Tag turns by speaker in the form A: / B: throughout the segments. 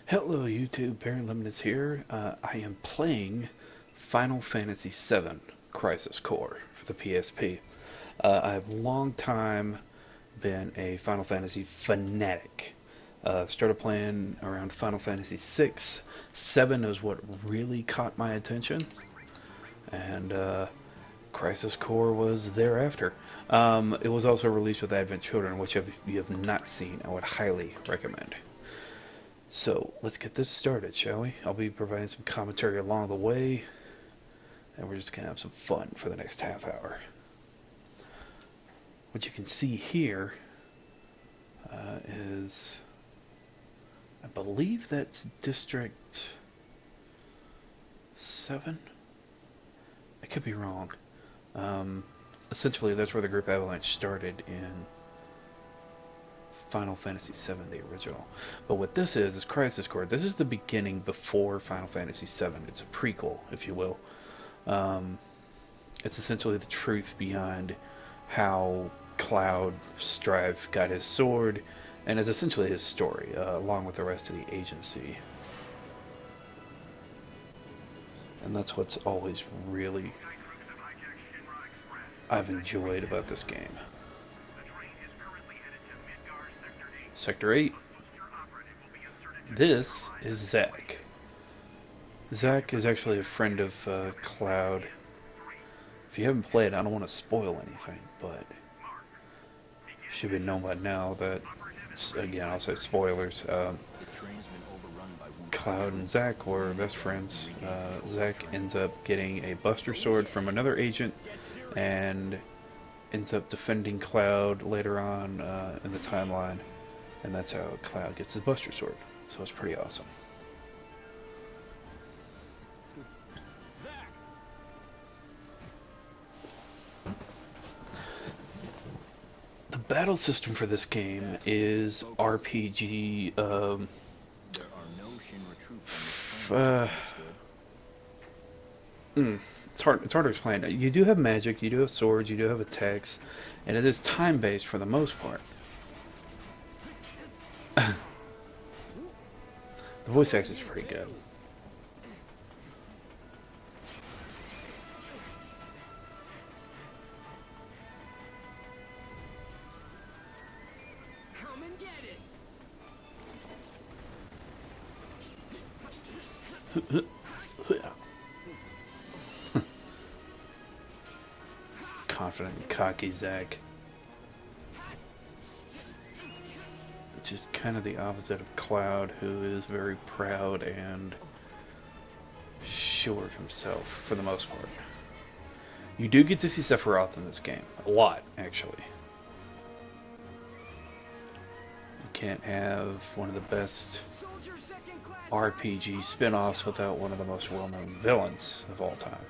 A: Hello YouTube, Limnas here. I am playing Final Fantasy VII Crisis Core for the PSP. I've long time been a Final Fantasy fanatic. Started playing around Final Fantasy VI. 7 is what really caught my attention. And Crisis Core was thereafter. It was also released with Advent Children, which if you have not seen, I would highly recommend. So, let's get this started, shall we? I'll be providing some commentary along the way, and we're just going to have some fun for the next half hour. What you can see here is, I believe that's District 7? I could be wrong. Essentially, that's where the group Avalanche started in Final Fantasy VII, the original. But what this is Crisis Core. This is the beginning before Final Fantasy VII. It's a prequel, if you will. It's essentially the truth behind how Cloud Strife got his sword, and it's essentially his story, along with the rest of the agency. And that's what's always really I've enjoyed about this game. Sector 8. This is Zack. Zack is actually a friend of Cloud. If you haven't played, I don't want to spoil anything, but it should be known by now that, again, I'll say spoilers. Cloud and Zack were best friends. Zack ends up getting a Buster Sword from another agent and ends up defending Cloud later on in the timeline. And that's how Cloud gets his Buster Sword. So it's pretty awesome. The battle system for this game is RPG. It's hard to explain. You do have magic, you do have swords, you do have attacks, and it is time-based for the most part. The voice acting is pretty good.
B: Come and get it.
A: Confident and cocky Zack. Which is kind of the opposite of Cloud, who is very proud and sure of himself, for the most part. You do get to see Sephiroth in this game. A lot, actually. You can't have one of the best RPG spin-offs without one of the most well-known villains of all time.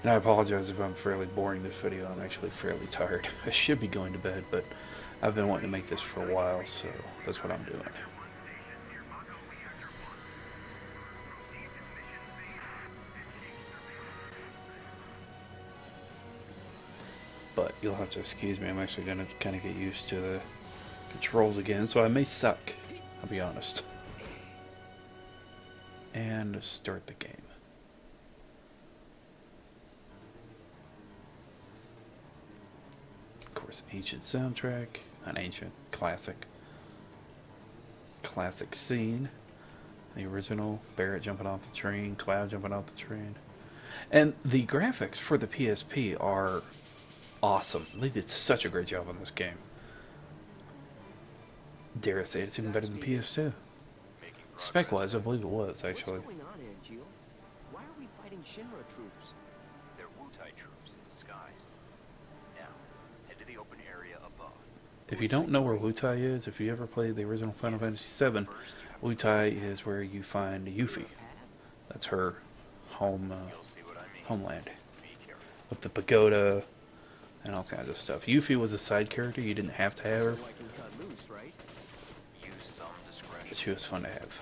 A: And I apologize if I'm fairly boring this video. I'm actually fairly tired. I should be going to bed, but I've been wanting to make this for a while, so that's what I'm doing. But you'll have to excuse me. I'm actually going to kind of get used to the controls again, so I may suck. I'll be honest. And start the game. Ancient soundtrack, an ancient classic scene, the original Barrett jumping off the train, Cloud jumping off the train, and the graphics for the PSP are awesome. They did such a great job on this game. Dare I say it's even better than PS2. Spec wise, I believe it was actually.
B: What's going on here, Gio? Why are we fighting Shinra troops?
C: They're Wutai troops in disguise. Now, head to the open area above.
A: If you don't know where Wutai is, if you ever played the original Final Fantasy VII, Wutai is where you find Yuffie. That's her homeland. With the pagoda and all kinds of stuff. Yuffie was a side character, you didn't have to have her. But she was fun to have.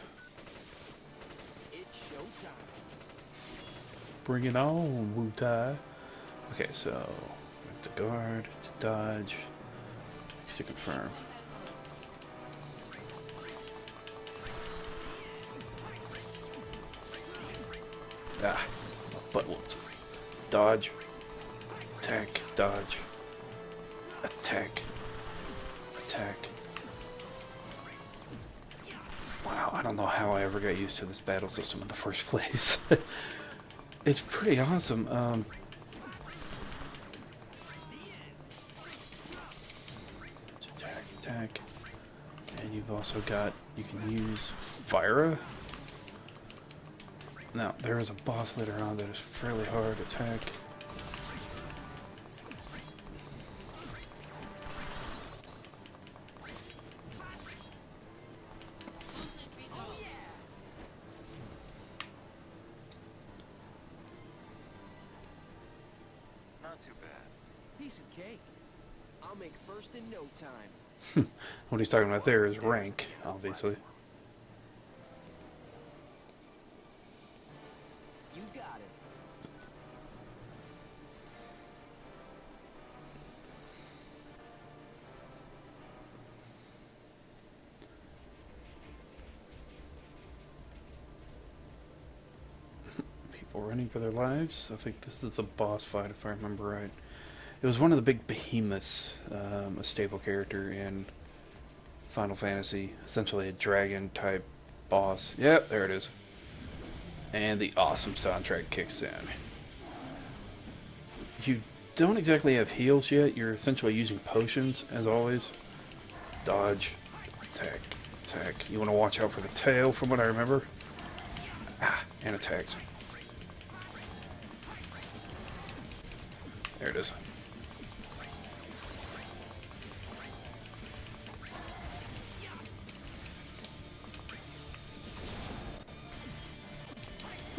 A: Bring it on, Wutai. Okay, so to guard, to dodge, to confirm. Ah, my butt whooped. Dodge. Attack. Dodge. Attack. Attack. Wow, I don't know how I ever got used to this battle system in the first place. It's pretty awesome. Attack, attack. And you've also got, you can use Fire. Now, there is a boss later on that is fairly hard to attack.
C: Not too bad.
B: Decent cake. I'll make first in no time.
A: What he's talking about there is rank, obviously.
B: You got it.
A: People running for their lives. I think this is the boss fight, if I remember right. It was one of the big behemoths, a stable character in Final Fantasy. Essentially a dragon-type boss. Yep, there it is. And the awesome soundtrack kicks in. You don't exactly have heals yet. You're essentially using potions, as always. Dodge. Attack. Attack. You want to watch out for the tail, from what I remember. Ah, and attacks. There it is.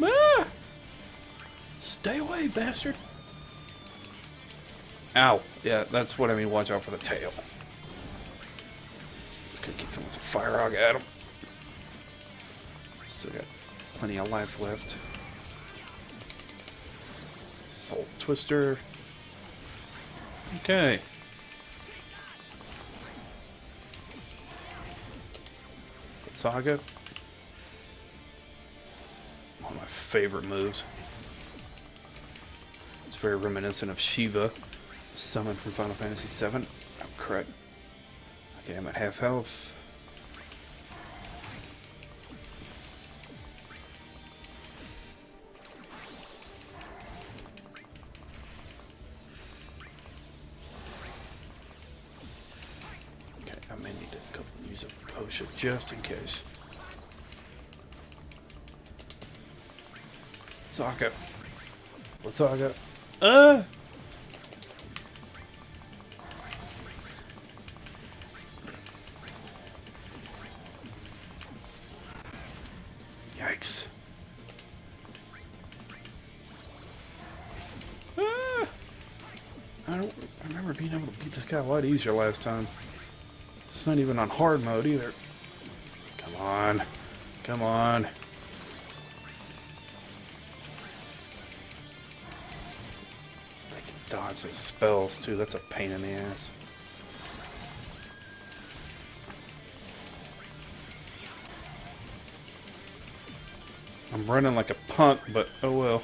A: Ah! Stay away, bastard. Ow. Yeah, that's what I mean. Watch out for the tail. Just gonna keep throwing some fire hog at him. Still got plenty of life left. Soul Twister. Okay. Saga. One of my favorite moves. It's very reminiscent of Shiva, summoned from Final Fantasy VII. Oh, crud. Okay, I'm at half health. Okay, I may need to use a potion just in case. Saga. Let's Saga. Yikes. I remember being able to beat this guy a lot easier last time. It's not even on hard mode either. Come on. Come on. They can dodge those spells too. That's a pain in the ass. I'm running like a punk, but oh well.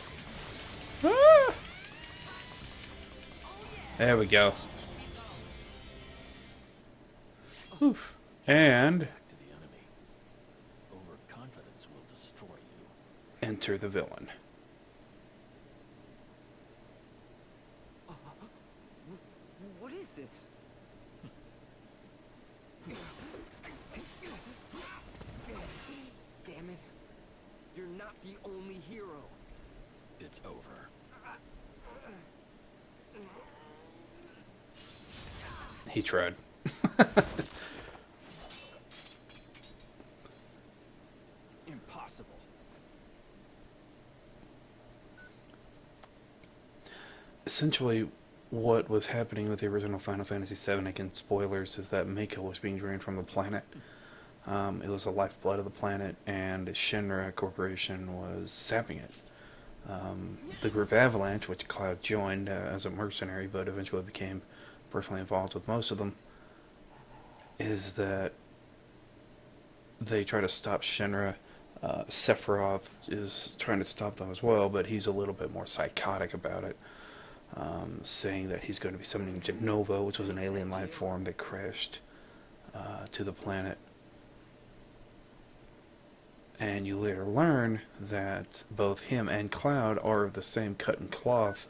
A: Ah! There we go. Oof. And
B: Back to the enemy. Overconfidence will destroy you.
A: enter the villain.
B: What is this? Damn it. You're not the only hero. It's over.
A: He tried.
B: Impossible.
A: Essentially, what was happening with the original Final Fantasy VII, again, spoilers, is that Mako was being drained from the planet. It was the lifeblood of the planet, and Shinra Corporation was sapping it. The group Avalanche, which Cloud joined as a mercenary, but eventually became personally involved with most of them, is that they try to stop Shinra. Sephiroth is trying to stop them as well, but he's a little bit more psychotic about it, saying that he's going to be summoning Genova, which was an alien life form that crashed to the planet. And you later learn that both him and Cloud are of the same cut and cloth,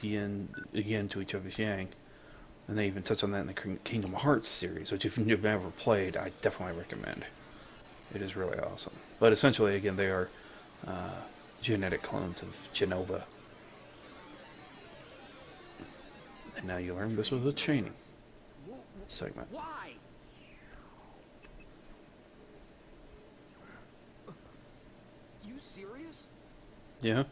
A: yin to each other's yang. And they even touch on that in the Kingdom Hearts series, which if you've never played, I definitely recommend. It is really awesome. But essentially, again, they are genetic clones of Genova. And now you learn this was a chaining segment.
B: Why? You serious?
A: Yeah?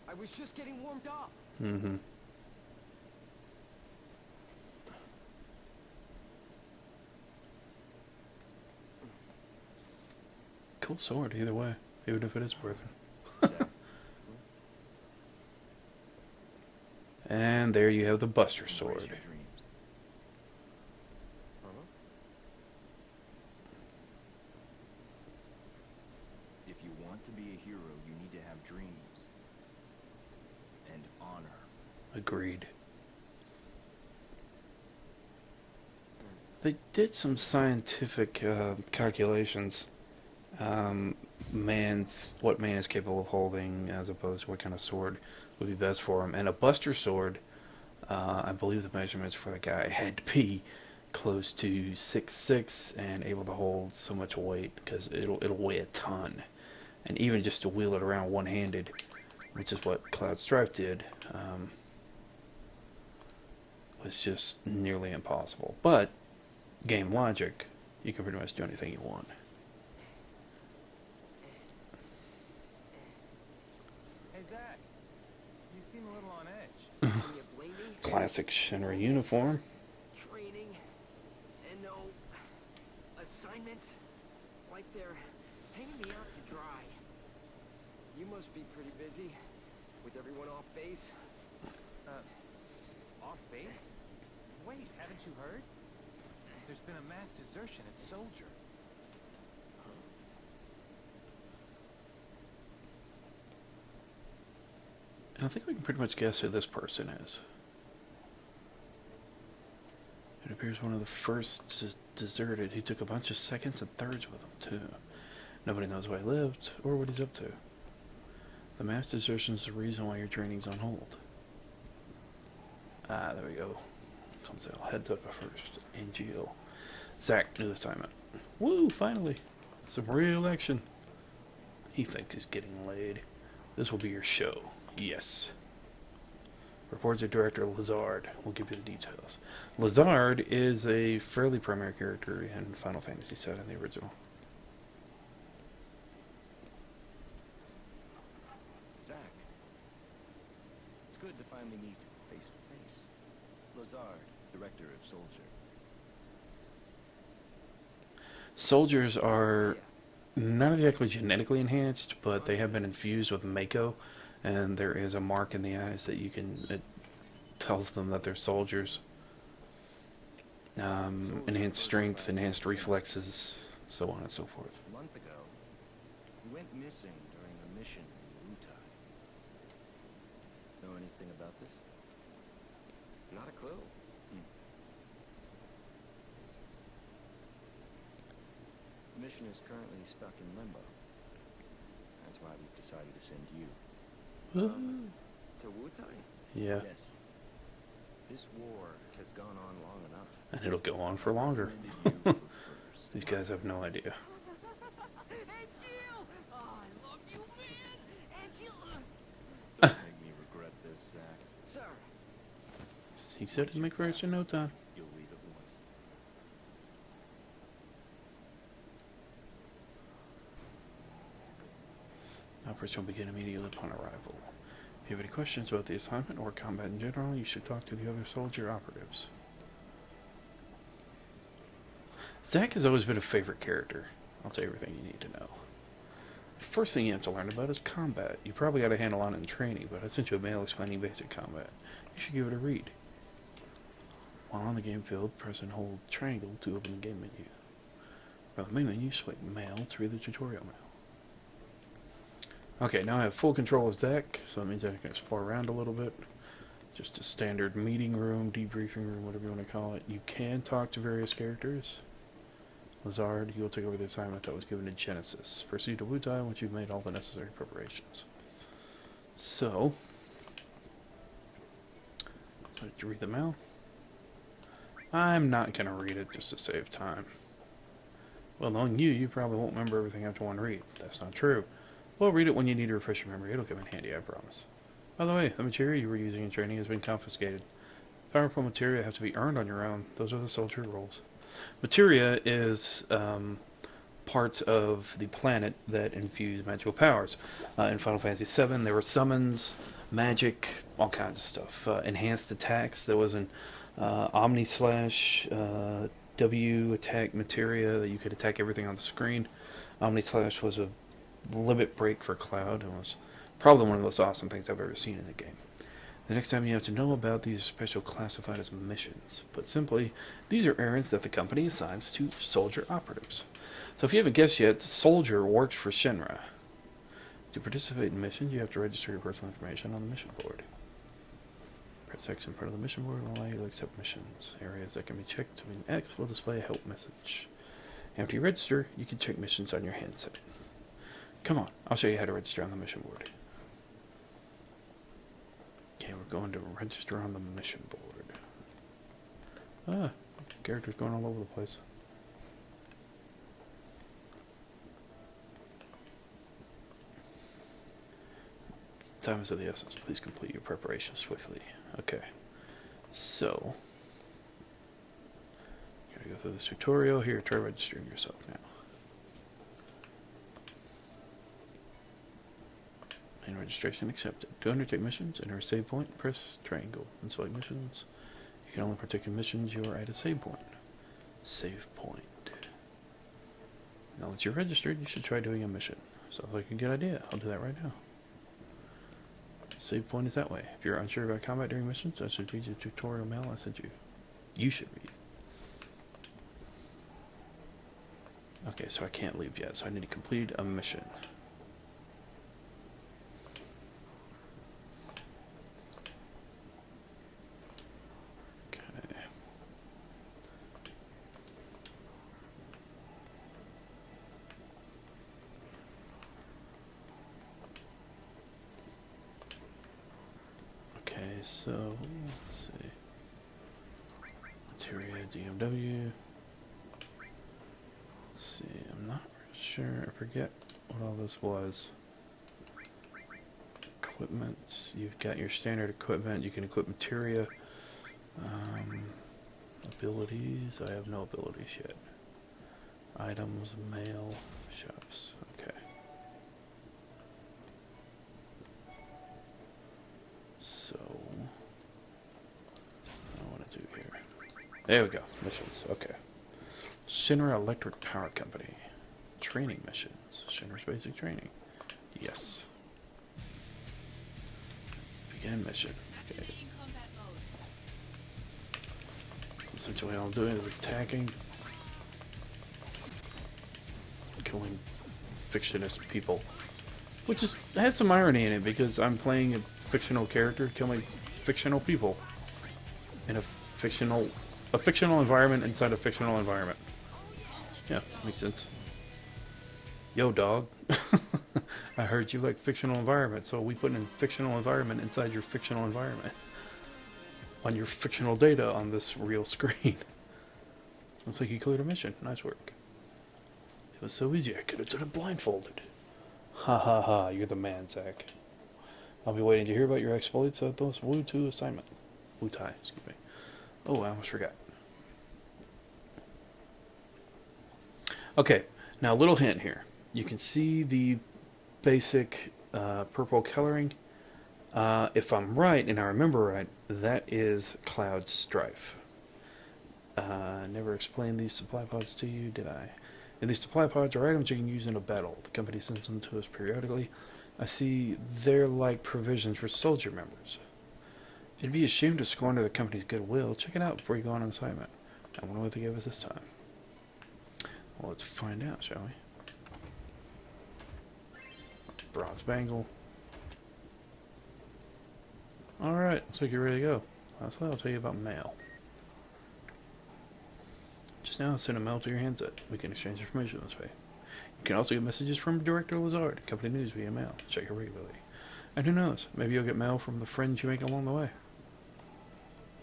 B: I was just getting warmed up.
A: Mm-hmm. Cool sword, either way, even if it is broken. And there you have the Buster Sword.
D: If you want to be a hero, you need to have dreams and honor.
A: Agreed. They did some scientific calculations. What man is capable of holding, as opposed to what kind of sword would be best for him. And a Buster Sword, I believe the measurements for the guy had to be close to 6'6" and able to hold so much weight, because it'll weigh a ton. And even just to wheel it around one-handed, which is what Cloud Strife did, was just nearly impossible. But game logic, you can pretty much do anything you want.
D: Hey Zach, you seem a little on edge.
B: Can you blame me?
A: Classic Shinra uniform.
B: Training and no assignments, like they're hanging me out to dry. You must be pretty busy with everyone off base.
D: Off base? Wait, haven't you heard? There's been a mass desertion at Soldier.
A: And I think we can pretty much guess who this person is. It appears one of the first deserted. He took a bunch of seconds and thirds with him, too. Nobody knows where he lived or what he's up to. The mass desertion is the reason why your training's on hold. Ah, there we go. Comes out. Heads up at first. NGL. Zach, new assignment. Woo, finally. Some real action. He thinks he's getting laid. This will be your show. Yes. Reports to Director Lazard. We'll give you the details. Lazard is a fairly primary character in Final Fantasy VII, the original.
D: Zach, it's good to finally meet face to face. Lazard, Director of Soldier.
A: Soldiers are not exactly genetically enhanced, but they have been infused with Mako, and there is a mark in the eyes that it tells them that they're soldiers. Enhanced strength, enhanced reflexes, so on and so forth.
D: A month ago, he went missing during a mission in Wutai. Know anything about this?
B: Not a clue.
D: The mission is currently stuck in limbo. That's why we've decided to send you.
B: To Wutai?
A: Yeah,
D: Yes. This war has gone on long enough.
A: and it'll go on for longer.
D: Recommended you go first.
A: These guys have no idea.
B: Hey, Jill! Oh, I love you, man! And Jill!
D: Don't make me regret this, Zach.
B: Sir,
A: He said it'd make for extra no time.
D: You'll leave at once.
A: Operation will begin immediately upon arrival. If you have any questions about the assignment or combat in general, you should talk to the other soldier operatives. Zack has always been a favorite character. I'll tell you everything you need to know. The first thing you have to learn about is combat. You probably got a handle on it in training, but I sent you a mail explaining basic combat. You should give it a read. While on the game field, press and hold triangle to open the game menu. From the main menu, select Mail to read the tutorial mail. Okay, now I have full control of Zach, so that means I can explore around a little bit. Just a standard meeting room, debriefing room, whatever you want to call it. You can talk to various characters. Lazard, you will take over the assignment that was given to Genesis. Proceed to Wutai once you've made all the necessary preparations. So, did you read the mail? I'm not going to read it just to save time. Well, knowing you, you probably won't remember everything after one read. That's not true. Well, read it when you need to refresh your memory. It'll come in handy, I promise. By the way, the material you were using in training has been confiscated. Powerful materia have to be earned on your own. Those are the soldier rules. Materia is parts of the planet that infuse magical powers. In Final Fantasy VII, there were summons, magic, all kinds of stuff. Enhanced attacks. There was an Omni Slash W attack materia that you could attack everything on the screen. Omni Slash was a limit break for Cloud. It was probably one of the most awesome things I've ever seen in a game. The next time you have to know about these are special classified as missions. Put simply, these are errands that the company assigns to soldier operatives. So if you haven't guessed yet, soldier works for Shinra. To participate in missions, you have to register your personal information on the mission board. Press X in front of the mission board will allow you to accept missions. Areas that can be checked between X will display a help message. After you register, you can check missions on your handset. Come on, I'll show you how to register on the mission board. Okay, we're going to register on the mission board. Characters going all over the place. Time is of the essence. Please complete your preparation swiftly. Okay, so gotta go through this tutorial here. Try registering yourself now. And registration accepted. To undertake missions, enter a save point, press triangle, and select missions. You can only partake in missions you are at a save point. Save point. Now that you're registered, you should try doing a mission. Sounds like a good idea. I'll do that right now. Save point is that way. If you're unsure about combat during missions, I should read you the tutorial mail I sent you. You should read. Okay, so I can't leave yet, so I need to complete a mission. So, let's see. Materia, DMW. Let's see, I'm not sure, I forget what all this was. Equipment, you've got your standard equipment, you can equip materia. Abilities, I have no abilities yet. Items, mail, shops, okay. So, what do I want to do here? There we go. Missions. Okay. Shinra Electric Power Company. Training missions. Shinra's basic training. Yes. Begin mission. Okay. Essentially all I'm doing is attacking, killing fictionist people. Which has some irony in it because I'm playing a fictional character killing fictional people in a fictional environment inside a fictional environment. Yeah, makes sense. Yo, dog. I heard you like fictional environment, so we put in fictional environment inside your fictional environment. On your fictional data on this real screen. Looks like you cleared a mission. Nice work. It was so easy, I could have done it blindfolded. Ha ha ha, you're the man, Zach. I'll be waiting to hear about your exploits at this Wutai assignment. Wutai, excuse me. Oh, I almost forgot. Okay, now a little hint here. You can see the basic purple coloring. If I'm right, and I remember right, that is Cloud Strife. Never explained these supply pods to you, did I? And these supply pods are items you can use in a battle. The company sends them to us periodically. I see they're like provisions for soldier members. It'd be a shame to squander the company's goodwill. Check it out before you go on an assignment. I wonder what they gave us this time. Well, let's find out, shall we? Bronze bangle. Alright, looks like you're ready to go. Lastly, I'll tell you about mail. Just now, send a mail to your handset. We can exchange information this way. You can also get messages from Director Lazard, company news via mail. Check it regularly. And who knows, maybe you'll get mail from the friends you make along the way.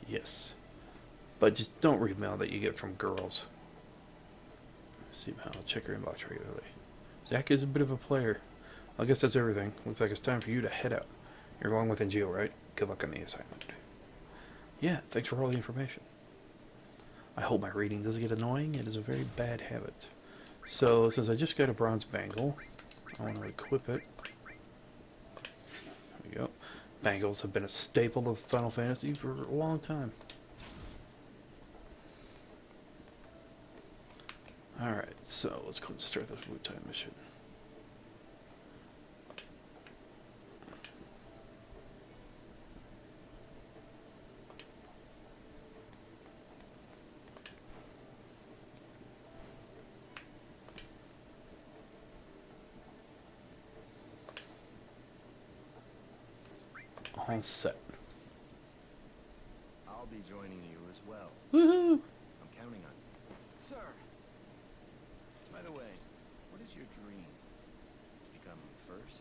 A: Yes. But just don't read mail that you get from girls. See mail, check your inbox regularly. Zach is a bit of a player. I guess that's everything. Looks like it's time for you to head out. You're going with NGO, right? Good luck on the assignment. Yeah, thanks for all the information. I hope my reading doesn't get annoying. It is a very bad habit. So, since I just got a bronze bangle, I want to equip it. There we go. Bangles have been a staple of Final Fantasy for a long time. Alright, so let's go and start this Wu-Tai mission. All set.
D: I'll be joining you as well.
A: Woohoo!
D: I'm counting on you. Sir! By the way, what is your dream? To become first?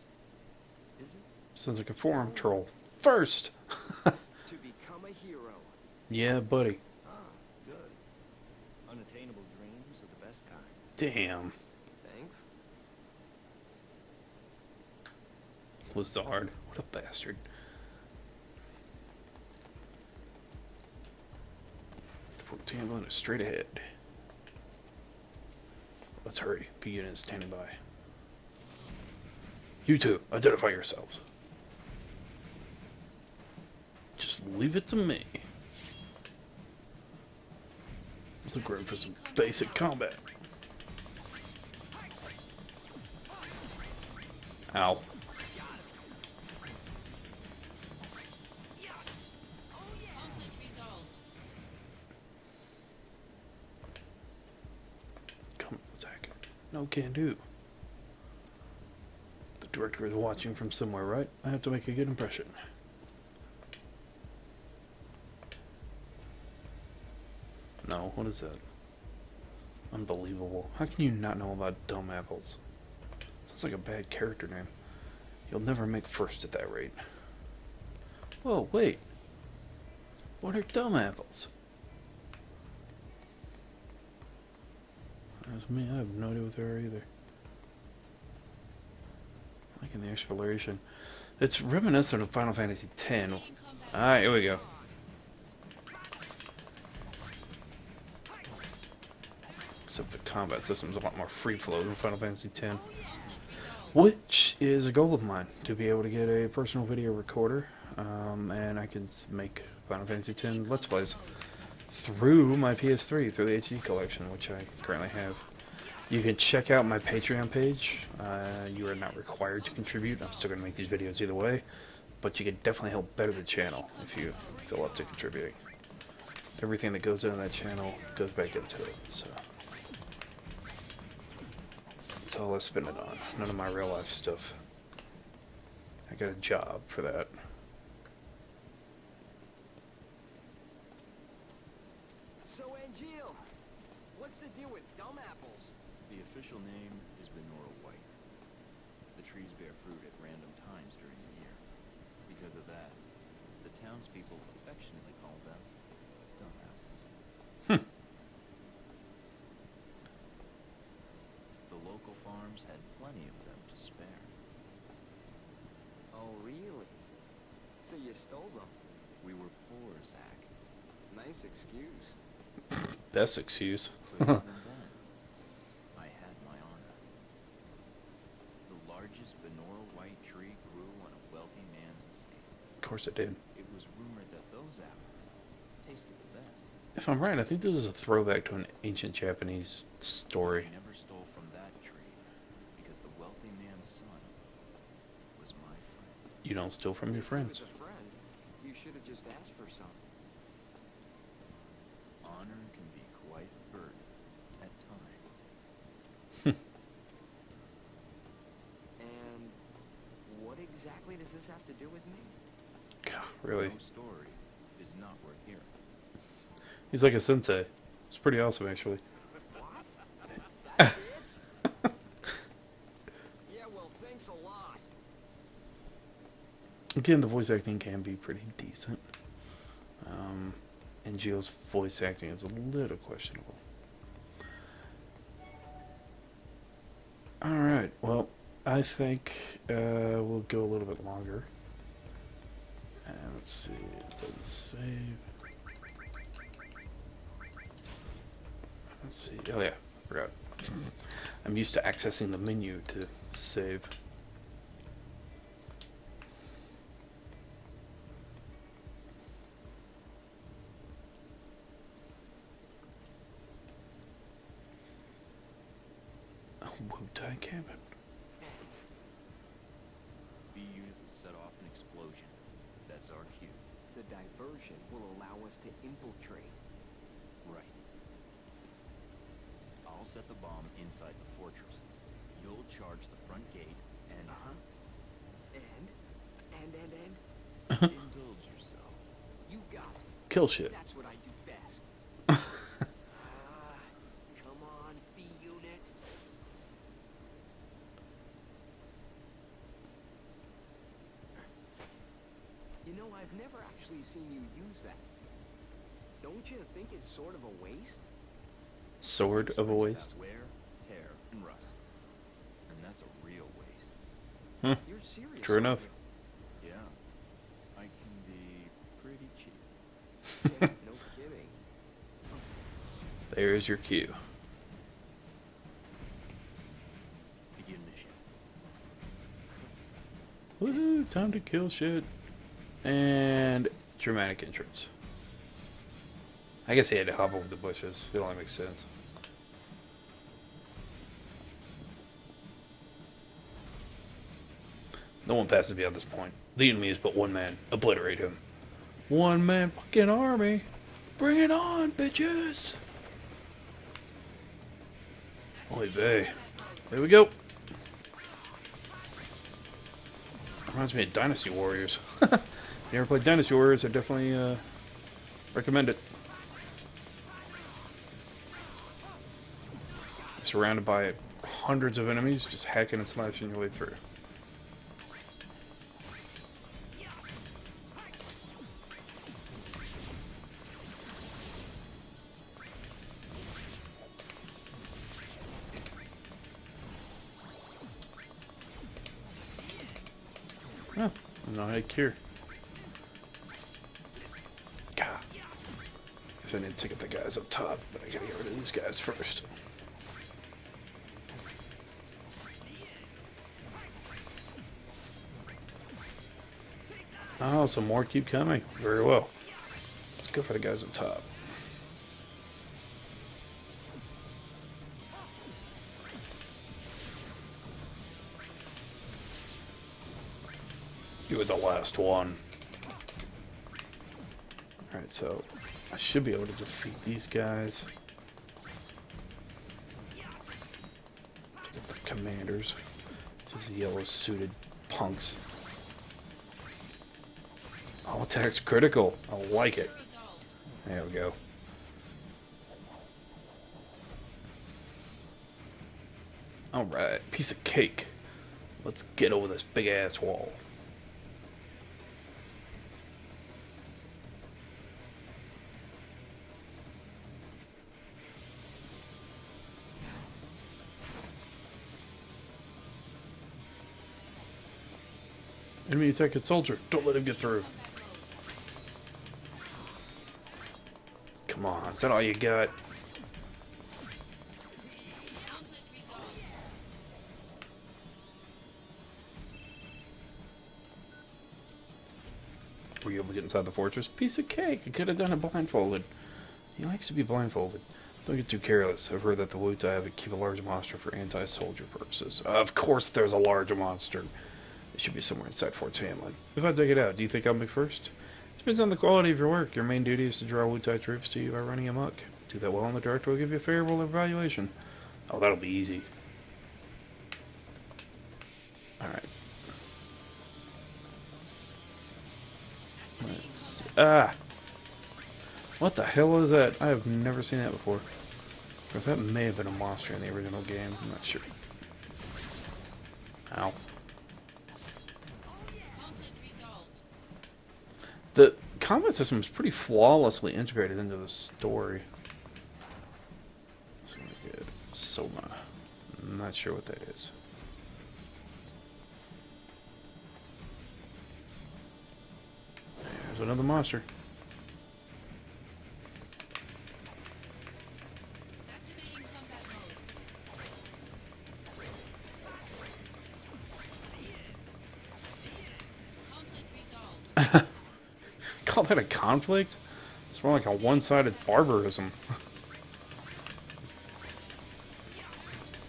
D: Is it?
A: Sounds like a forum troll. First!
B: To become a hero.
A: Yeah, buddy.
D: Ah, good. Unattainable dreams are the best kind.
A: Damn.
B: Thanks.
A: Lazard. What a bastard. 14 minutes straight ahead. Let's hurry. P unit standing by. You two, identify yourselves. Just leave it to me. Let's look ready for some basic combat. Ow. Come on, Zach. No can do. The director is watching from somewhere, right? I have to make a good impression. No, what is that? Unbelievable. How can you not know about dumb apples? Sounds like a bad character name. You'll never make first at that rate. Whoa, wait. What are dumb apples? That's me, I have no idea what they are either. Liking the exploration. It's reminiscent of Final Fantasy X. Alright, here we go. Except the combat system's a lot more free flow than Final Fantasy X. Which is a goal of mine, to be able to get a personal video recorder, and I can make Final Fantasy X Let's Plays through my PS3, through the HD collection, which I currently have. You can check out my Patreon page. You are not required to contribute. I'm still going to make these videos either way, but you can definitely help better the channel if you feel up to contributing. Everything that goes into that channel goes back into it, so that's all I spend it on. None of my real life stuff. I got a job for that.
B: So, Angeal, what's the deal with dumb apples?
D: The official name is Benora White. The trees bear fruit at random times during the year. Because of that, the townspeople affectionately call them dumb apples. The local farms had plenty of them to spare.
B: Oh, really? So you stole them?
D: We were poor, Zach.
B: Nice excuse.
A: Best excuse.
D: But even then, I had my honor. The largest Benora White tree grew on a wealthy man's estate.
A: Of course it did.
D: It was rumored that those apples tasted the best.
A: If I'm right, I think this is a throwback to an ancient Japanese story.
D: I never stole from that tree because the wealthy man's son was my friend.
A: You don't steal from your friends.
B: With a friend, you should have just ask for some.
D: Honor can be quite a burden at times.
B: And what exactly does this have to do with me?
A: God, really?
D: No story is not worth hearing.
A: He's like a sensei. It's pretty awesome, actually.
B: That's it? Yeah, well, thanks a lot.
A: Again, the voice acting can be pretty decent. And Gio's voice acting is a little questionable. Alright, well, I think we'll go a little bit longer. And let's see, let's save. Let's see, oh yeah, forgot. I'm used to accessing the menu to save. Wutai cabin.
D: B unit will set off an explosion. That's our cue.
B: The diversion will allow us to infiltrate.
D: Right. I'll set the bomb inside the fortress. You'll charge the front gate and...
B: And?
D: indulge yourself.
B: You got it.
A: Kill shit.
B: That's what I do best. Come on, B-Unit. You know, I've never actually seen you use that. Don't you think it's sort of a waste?
A: Sword of a
D: Swords
A: waste.
D: have wear, tear, and rust. And that's a real waste.
B: You're serious.
A: True
B: aren't
A: enough.
B: you?
D: Yeah. I can be pretty cheap.
B: Yeah, no kidding.
A: There's your cue.
D: Begin mission.
A: Woohoo! Time to kill shit. And dramatic entrance. I guess he had to hop over the bushes. It only makes sense. No one passes beyond this point. The enemy is but one man. Obliterate him. One man fucking army. Bring it on, bitches! Oy vey. There we go. Reminds me of Dynasty Warriors. If you ever played Dynasty Warriors, I definitely recommend it. Surrounded by hundreds of enemies, just hacking and slashing your way through. Oh, no head cure. God. Guess I need to take the guys up top, but I gotta get rid of these guys first. Oh, some more keep coming. Very well. Let's go for the guys up top. You were the last one. Alright, so I should be able to defeat these guys. Get the commanders. Just yellow suited punks. All attacks critical. I like it. There we go. Alright, piece of cake. Let's get over this big ass wall. Enemy attack at soldier. Don't let him get through. Come on, is that all you got? Were you able to get inside the fortress? Piece of cake. I could have done it blindfolded. He likes to be blindfolded. Don't get too careless. I've heard that the Wutai have to keep a large monster for anti-soldier purposes. Of course there's a large monster. It should be somewhere inside Fort Hamlin. If I take it out, do you think I'll be first? Depends on the quality of your work. Your main duty is to draw Wutai troops to you by running amok. Do that well, and the director will give you a favorable evaluation. Oh, that'll be easy. Alright. Let's see. Ah! What the hell is that? I have never seen that before. Because that may have been a monster in the original game. I'm not sure. Ow. The combat system is pretty flawlessly integrated into the story. It's gonna get Soma. I'm not sure what that is. There's another monster. Call that a conflict? It's more like a one-sided barbarism.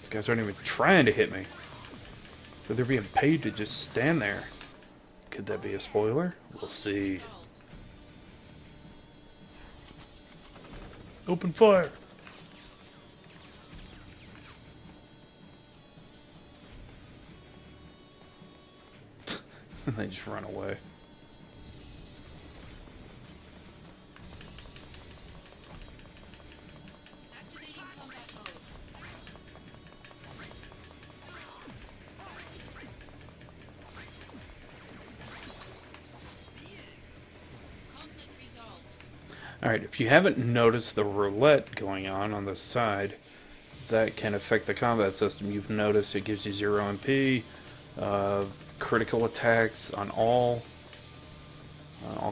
A: These guys aren't even trying to hit me. But they're being paid to just stand there. Could that be a spoiler? We'll see. Open fire! They just run away. Alright, if you haven't noticed the roulette going on the side, that can affect the combat system. You've noticed it gives you 0 MP, critical attacks on all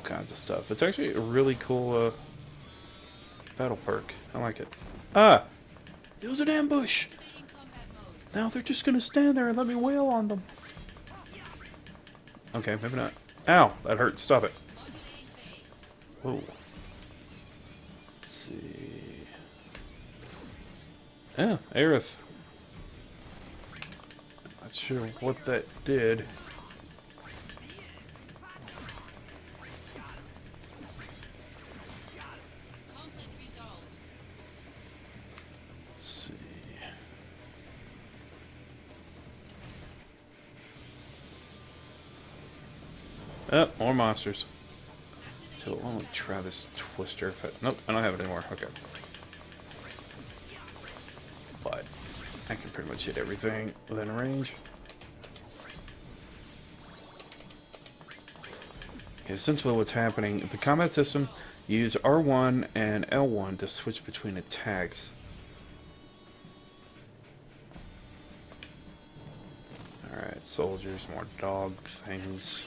A: kinds of stuff. It's actually a really cool battle perk. I like it. Ah! It was an ambush! Now they're just gonna stand there and let me wail on them. Okay, maybe not. Ow! That hurt. Stop it. Whoa. Let's see. Yeah, Aerith. Not sure what that did. Let's see. Oh, more monsters. So let me try this twister. Nope, I don't have it anymore. Okay. But I can pretty much hit everything within range. Okay, essentially what's happening, the combat system, you use R1 and L1 to switch between attacks. Alright, soldiers, more dog things.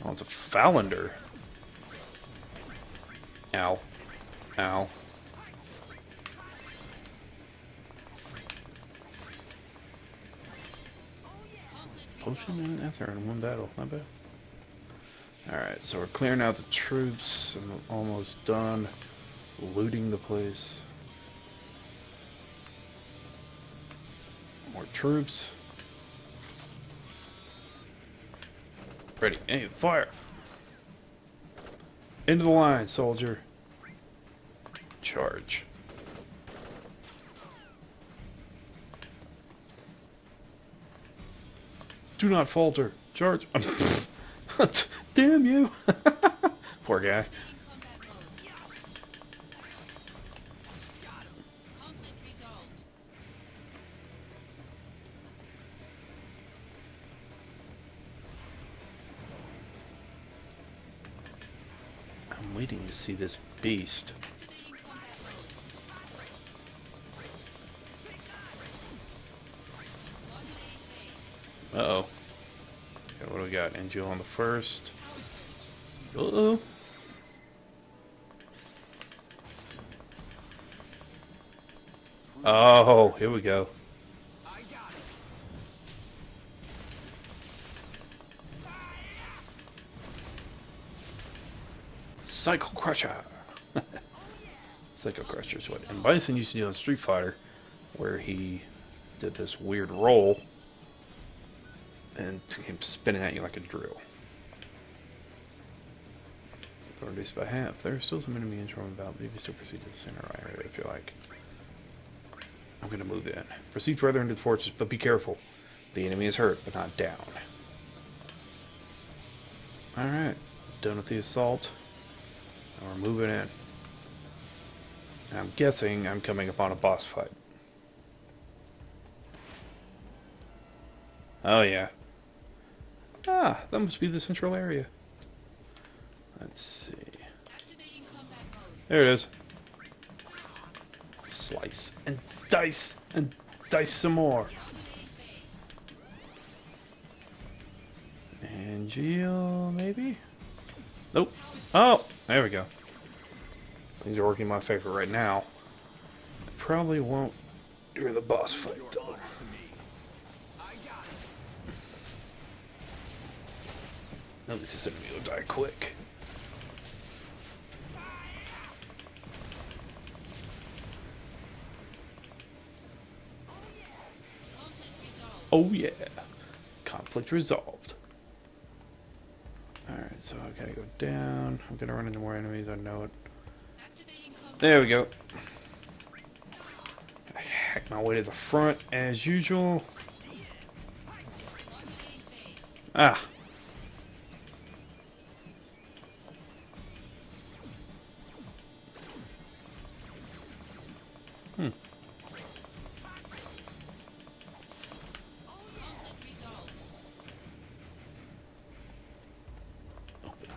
A: Oh, it's a Falander. Ow. Ow. Potion and Ether in one battle. Not bad. Alright, so we're clearing out the troops. I'm almost done looting the place. More troops. Ready. Aim. Fire. Into the line, soldier. Charge. Do not falter. Charge. Damn you. Poor guy. I'm waiting to see this beast. Uh-oh. Okay, what do we got? Angel on the first. Uh-oh. Oh, here we go. Cycle Crusher. Cycle Crusher is what and Bison used to do in Street Fighter, where he did this weird roll and came spinning at you like a drill. Or reduced by half. There are still some enemies roaming about, but you can still proceed to the center area if you like. I'm going to move in. Proceed further into the fortress, but be careful. The enemy is hurt, but not down. Alright. Done with the assault. Now we're moving in. And I'm guessing I'm coming upon a boss fight. Oh yeah. Ah, that must be the central area. Let's see. There it is. Slice and dice some more. And Geo, maybe? Nope. Oh, there we go. Things are working in my favor right now. Probably won't during the boss fight, though. At least this enemy will die quick. Oh yeah. Conflict resolved. Alright, so I gotta go down. I'm gonna run into more enemies, I know it. There we go. I hack my way to the front as usual. Ah.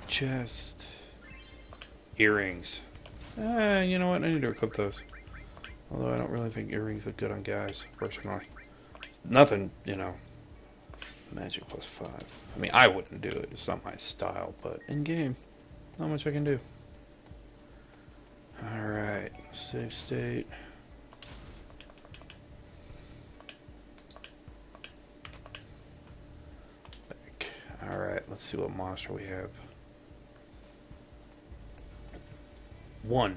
A: Chest. Earrings. You know what? I need to equip those. Although I don't really think earrings look good on guys, personally. Nothing, you know. Magic plus 5. I mean, I wouldn't do it. It's not my style, but in-game, not much I can do. Alright. Save state. Back. Alright, let's see what monster we have. 1.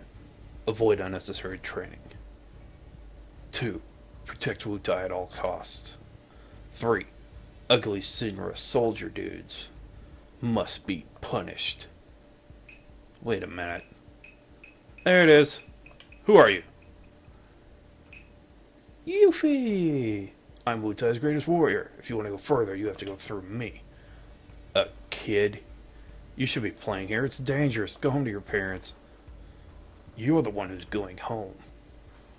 A: Avoid unnecessary training. 2. Protect Wutai at all costs. 3. Ugly Sinra soldier dudes. Must be punished. Wait a minute. There it is. Who are you? Yuffie! I'm Wutai's greatest warrior. If you want to go further, you have to go through me. Kid. You should be playing here. It's dangerous. Go home to your parents. You're the one who's going home.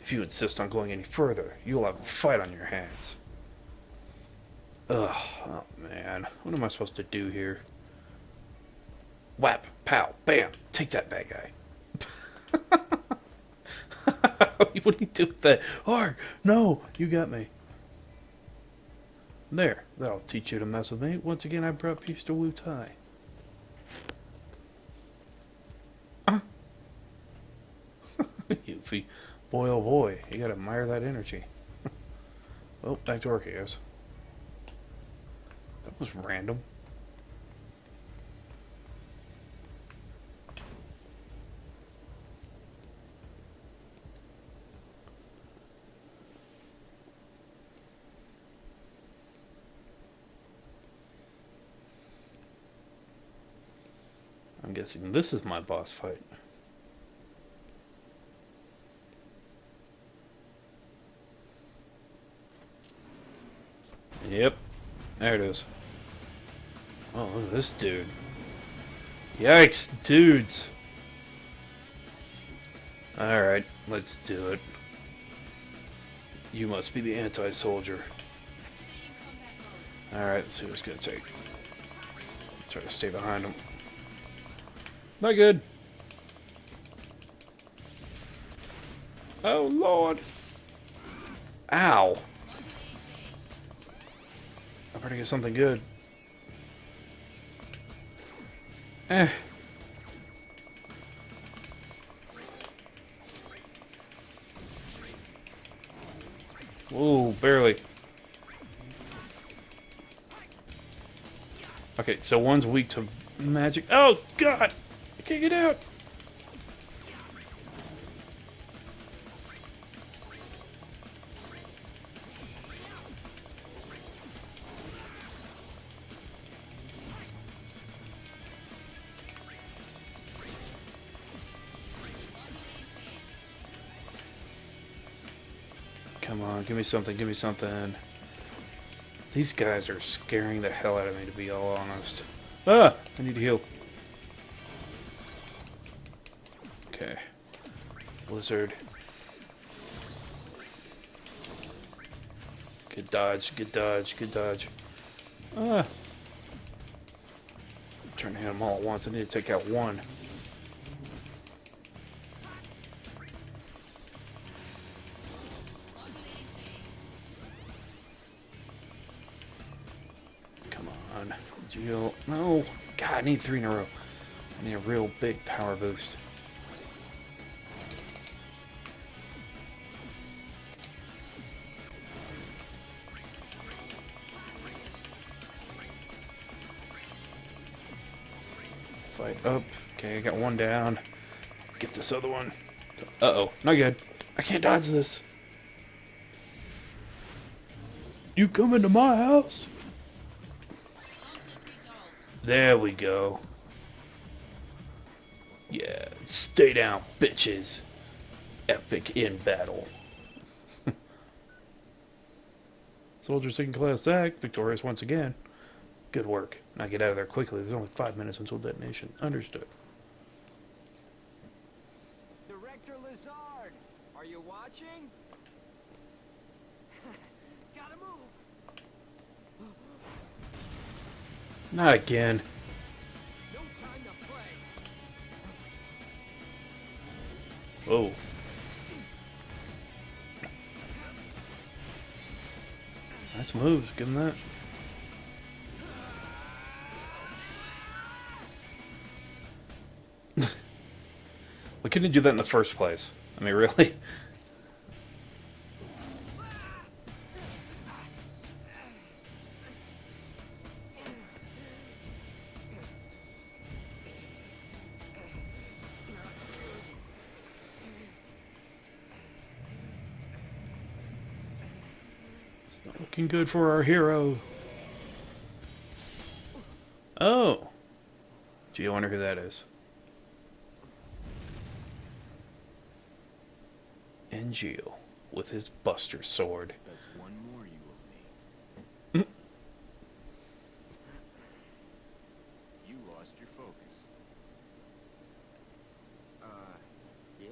A: If you insist on going any further, you'll have a fight on your hands. Ugh, oh man. What am I supposed to do here? Whap, pow, bam. Take that, bad guy. What do you do with that? Arg, no, you got me. There, that'll teach you to mess with me. Once again, I brought peace to Wutai. Yuffie, boy oh boy, you gotta admire that energy. Well, back to work, I guess. That was random. I'm guessing this is my boss fight. Yep, there it is. Oh, look at this dude. Yikes, dudes. Alright, let's do it. You must be the anti-soldier. Alright, let's see what it's gonna take. Try to stay behind him. Not good. Oh, Lord. Ow. I better get something good. Ooh, barely. Okay, so one's weak to magic. Oh, God! I can't get out! Come on, give me something, give me something. These guys are scaring the hell out of me, to be all honest. Ah! I need to heal. Okay. Blizzard. Good dodge, good dodge, good dodge. Ah! I'm trying to hit them all at once. I need to take out one. Come on. Jill. No! God, I need 3 in a row. I need a real big power boost. Fight up. Okay, I got one down. Get this other one. Uh-oh. Not good. I can't dodge this. You come into my house? There we go. Yeah. Stay down, bitches. Epic in battle. Soldier second class sack. Victorious once again. Good work. Now get out of there quickly. There's only 5 minutes until detonation. Understood.
B: Director Lazard, are you watching? Gotta move.
A: Not again.
B: No time to play.
A: Whoa. Nice moves. Give him that. Why couldn't he do that in the first place? I mean, really? It's not looking good for our hero. Oh. Gee, I wonder who that is. Angel with his Buster Sword.
D: That's one more you owe me. You lost your focus.
B: Yeah.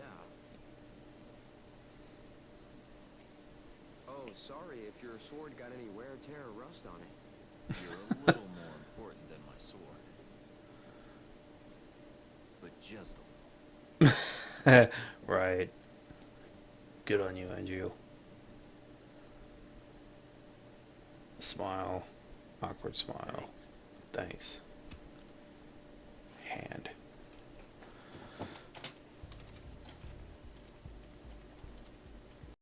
B: Oh, sorry if your sword got any wear, tear, or rust on it.
D: You're a little more important than my sword. But just a little.
A: Right. Good on you, Angel. Smile. Awkward smile.
D: Thanks.
A: Thanks.